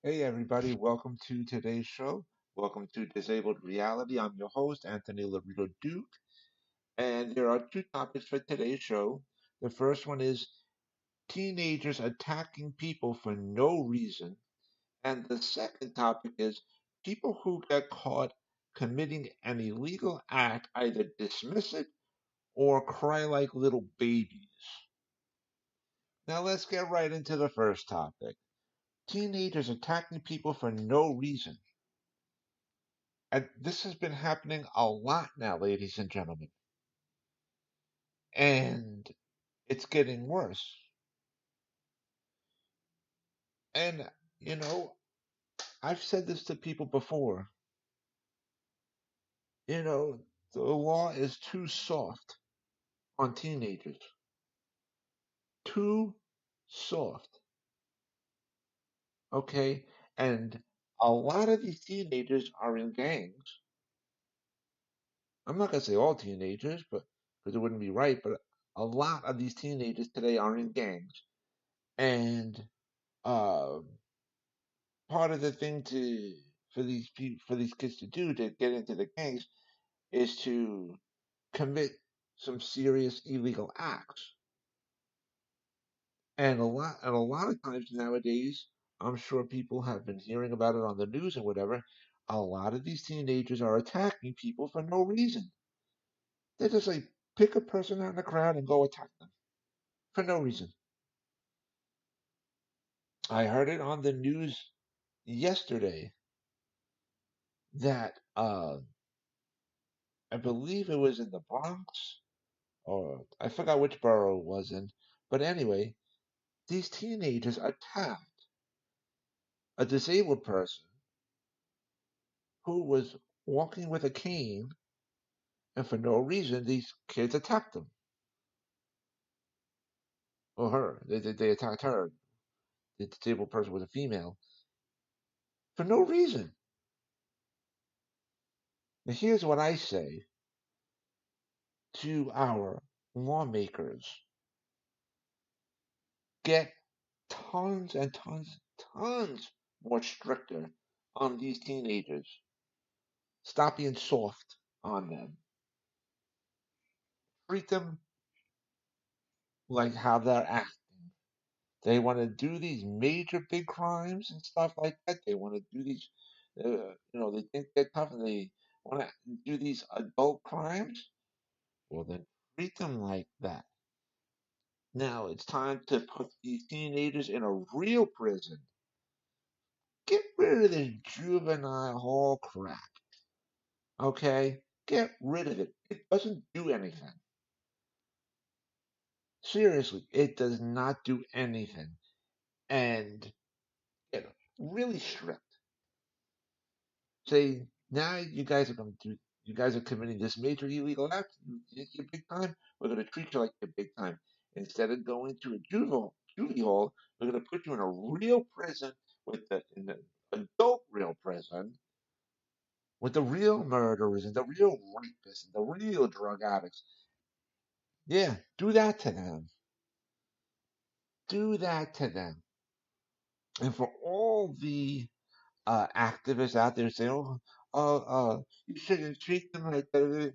Hey everybody, welcome to today's show. Welcome to Disabled Reality. I'm your host, Anthony Lorito-Duke, and there are two topics for today's show. The first one is teenagers attacking people for no reason, and the second topic is people who get caught committing an illegal act either dismiss it or cry like little babies. Now let's get right into the first topic. Teenagers attacking people for no reason. And this has been happening a lot now, ladies and gentlemen. And it's getting worse. And, you know, I've said this to people before. You know, the law is too soft on teenagers. Too soft. Okay? And a lot of these teenagers are in gangs. I'm not going to say all teenagers, but because it wouldn't be right, but a lot of these teenagers today are in gangs. And uh, part of the thing to for these kids to do to get into the gangs is to commit some serious illegal acts. And a lot of times nowadays, I'm sure people have been hearing about it on the news and whatever. A lot of these teenagers are attacking people for no reason. They just like pick a person out in the crowd and go attack them for no reason. I heard it on the news yesterday that I believe it was in the Bronx or I forgot which borough it was in. But anyway, these teenagers attacked a disabled person who was walking with a cane, and for no reason, these kids attacked him or her. They attacked her. The disabled person was a female for no reason. Now, here's what I say to our lawmakers: get tons and tons more stricter on these teenagers. Stop being soft on them. Treat them like how they're acting. They want to do these major big crimes and stuff like that. They want to do these, they think they're tough and they want to do these adult crimes. Well, then treat them like that. Now it's time to put these teenagers in a real prison. Get rid of this juvenile hall crap, okay? Get rid of it. It doesn't do anything. Seriously, it does not do anything. And get really strict. Say, now you guys are committing this major illegal act, you're big time, we're going to treat you like you're big time. Instead of going to a juvie hall, we're going to put you in a real prison in the adult real prison with the real murderers and the real rapists and the real drug addicts. Yeah, do that to them. Do that to them. And for all the activists out there saying, you shouldn't treat them like that.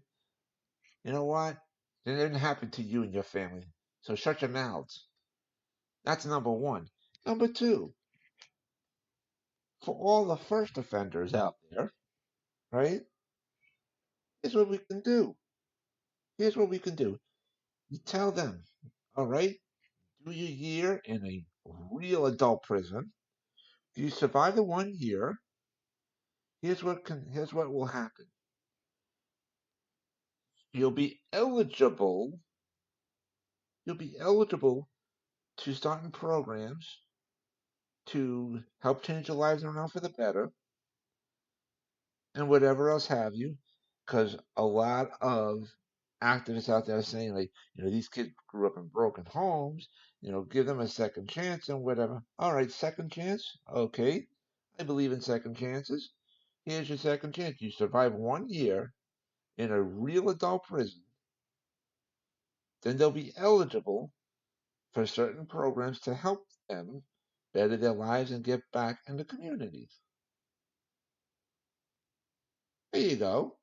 You know what? It didn't happen to you and your family. So shut your mouths. That's number one. Number two, for all the first offenders out there, right? Here's what we can do. Here's what we can do. You tell them, all right, do your year in a real adult prison. If you survive the 1 year, here's what will happen. You'll be eligible. You'll be eligible to start in programs to help change your lives around for the better and whatever else have you. Because a lot of activists out there are saying, like, these kids grew up in broken homes, give them a second chance and whatever. All right, second chance? Okay. I believe in second chances. Here's your second chance. You survive 1 year in a real adult prison, then they'll be eligible for certain programs to help them better their lives, and give back in the community. There you go.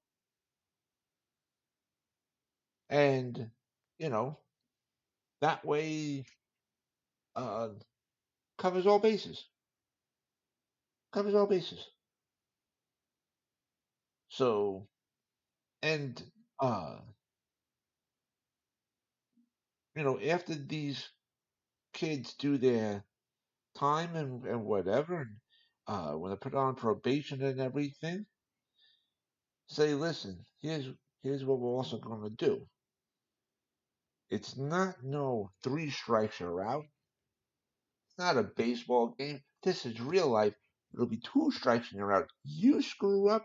And, you know, that way uh, covers all bases. Covers all bases. So, and, uh, after these kids do their time and whatever, and when they put on probation and everything, say, listen, here's what we're also going to do. It's not no three strikes you're out. It's not a baseball game. This is real life. It'll be two strikes and you're out. You screw up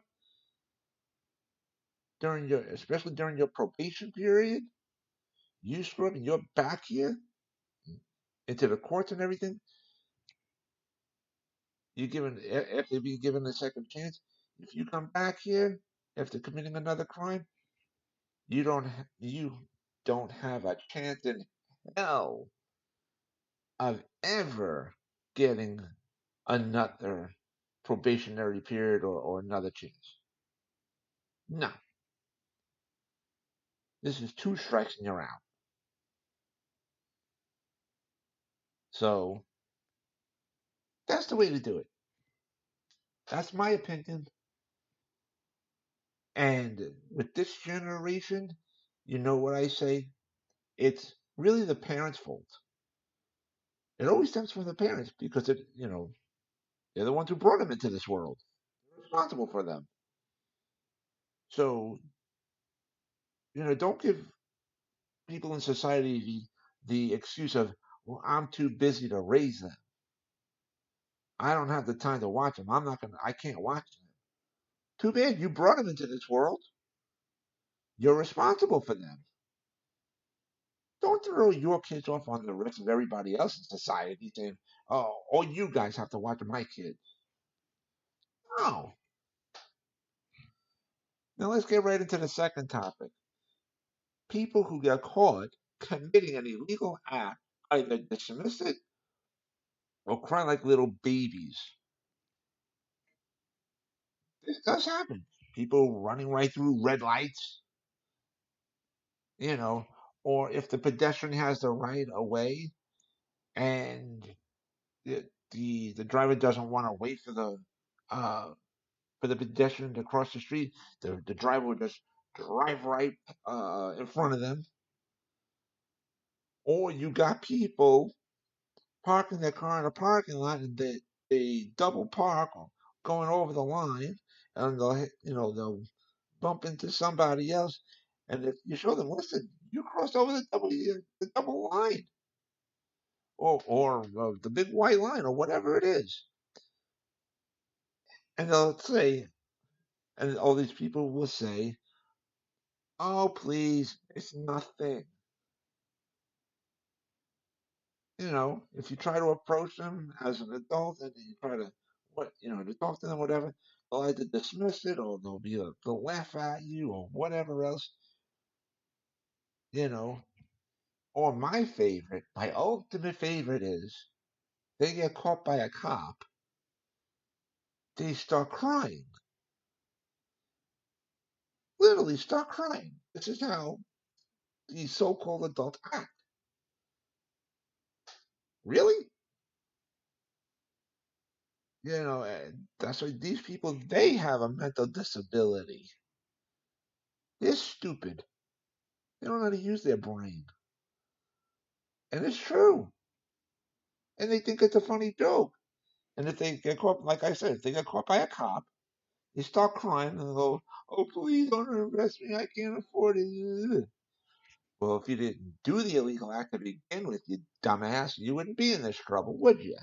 especially during your probation period. You screw up and you're back here into the courts and everything. After being given a second chance. If you come back here after committing another crime, you don't have a chance in hell of ever getting another probationary period or another chance. No, this is two strikes and you're out. So that's the way to do it. That's my opinion. And with this generation, you know what I say? It's really the parents' fault. It always stems from the parents because they're the ones who brought them into this world. They're responsible for them. So, don't give people in society the excuse of, well, I'm too busy to raise them. I don't have the time to watch them. I can't watch them. Too bad. You brought them into this world. You're responsible for them. Don't throw your kids off on the rest of everybody else in society saying, oh, all you guys have to watch my kids. No. Now let's get right into the second topic. People who get caught committing an illegal act either dismiss it or cry like little babies. This does happen. People running right through red lights, you know, or if the pedestrian has the right of way and the driver doesn't want to wait uh, for the pedestrian to cross the street, the driver would just drive right in front of them. Or you got people parking their car in a parking lot and they double park or going over the line and they'll bump into somebody else. And if you show them, listen, you crossed over the double line or the big white line or whatever it is. And they'll say, and all these people will say, oh, please, it's nothing. If you try to approach them as an adult and you try to talk to them, whatever, they'll either dismiss it or they'll laugh at you or whatever else, you know. Or my ultimate favorite is they get caught by a cop, they start crying, literally start crying. This is how these so-called adults act. Really? That's why these people, they have a mental disability. They're stupid. They don't know how to use their brain. And it's true. And they think it's a funny joke. And if they get caught, like I said, if they get caught by a cop, they start crying and they go, oh, please don't arrest me. I can't afford it. Well, if you didn't do the illegal act to begin with, you dumbass, you wouldn't be in this trouble, would you?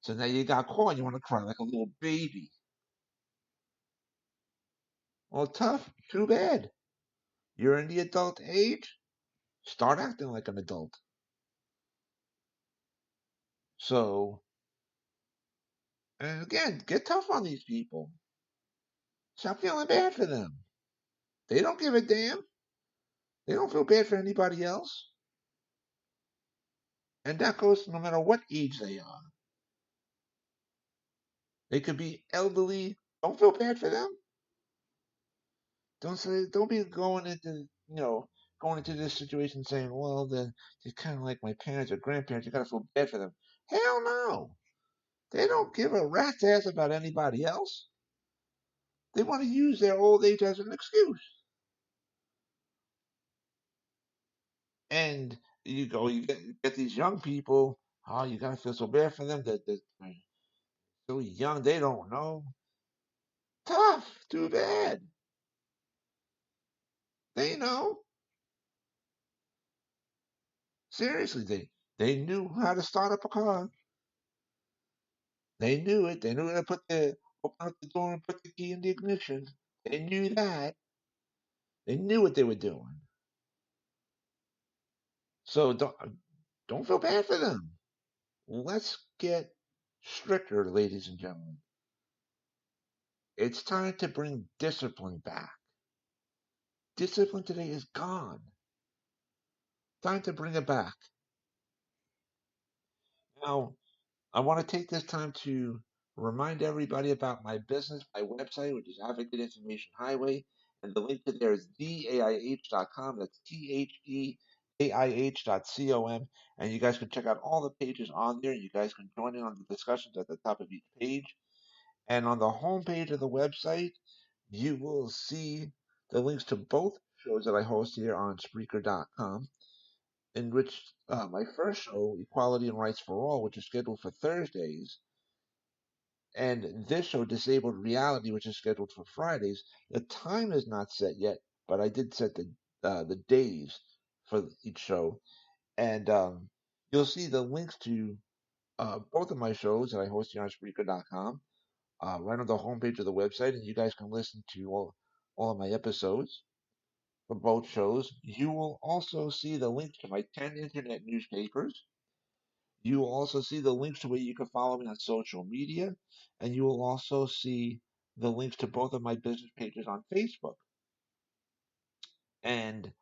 So now you got caught and you want to cry like a little baby. Well, tough. Too bad. You're in the adult age. Start acting like an adult. So, and again, get tough on these people. Stop feeling bad for them. They don't give a damn. They don't feel bad for anybody else. And that goes no matter what age they are. They could be elderly. Don't feel bad for them. Don't be going into, going into this situation saying, well, they're kind of like my parents or grandparents. You gotta feel bad for them. Hell no. They don't give a rat's ass about anybody else. They want to use their old age as an excuse. And you get these young people. Oh, you gotta feel so bad for them that they're so young they don't know. Tough, too bad. They know. Seriously, they knew how to start up a car. They knew it. They knew how to open up the door and put the key in the ignition. They knew that. They knew what they were doing. So don't feel bad for them. Let's get stricter, ladies and gentlemen. It's time to bring discipline back. Discipline today is gone. Time to bring it back. Now, I want to take this time to remind everybody about my business, my website, which is Advocate Information Highway, and the link to there is daih.com. That's THEAIH.com. And you guys can check out all the pages on there. You guys can join in on the discussions at the top of each page. And on the home page of the website, you will see the links to both shows that I host here on Spreaker.com, in which my first show, Equality and Rights for All, which is scheduled for Thursdays, and this show, Disabled Reality, which is scheduled for Fridays. The time is not set yet, but I did set the days for each show, and you'll see the links to both of my shows that I host here on Spreaker.com right on the homepage of the website, and you guys can listen to all of my episodes for both shows. You will also see the links to my 10 internet newspapers. You will also see the links to where you can follow me on social media, and you will also see the links to both of my business pages on Facebook. And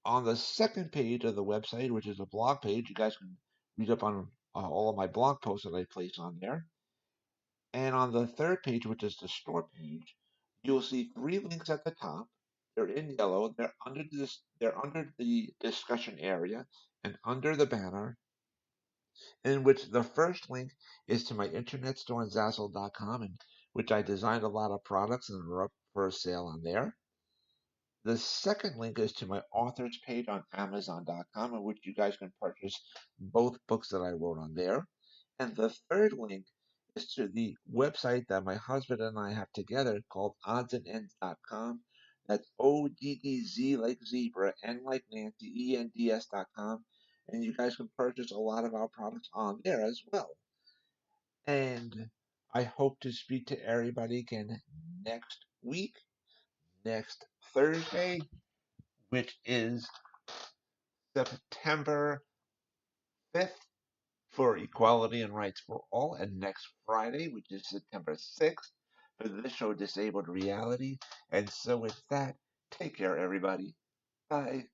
on the second page of the website, which is a blog page, you guys can read up on all of my blog posts that I place on there. And on the third page, which is the store page, you'll see three links at the top. They're in yellow. They're under the discussion area and under the banner, in which the first link is to my internet store on Zazzle.com, in which I designed a lot of products and are up for sale on there. The second link is to my author's page on Amazon.com, in which you guys can purchase both books that I wrote on there. And the third link is to the website that my husband and I have together called oddsandends.com. That's ODDZ like zebra, N like Nancy, ENDS.com. And you guys can purchase a lot of our products on there as well. And I hope to speak to everybody again next week, next Thursday, which is September 5th for Equality and Rights for All, and next Friday, which is September 6th, for the show Disabled Reality. And so, with that, take care, everybody. Bye.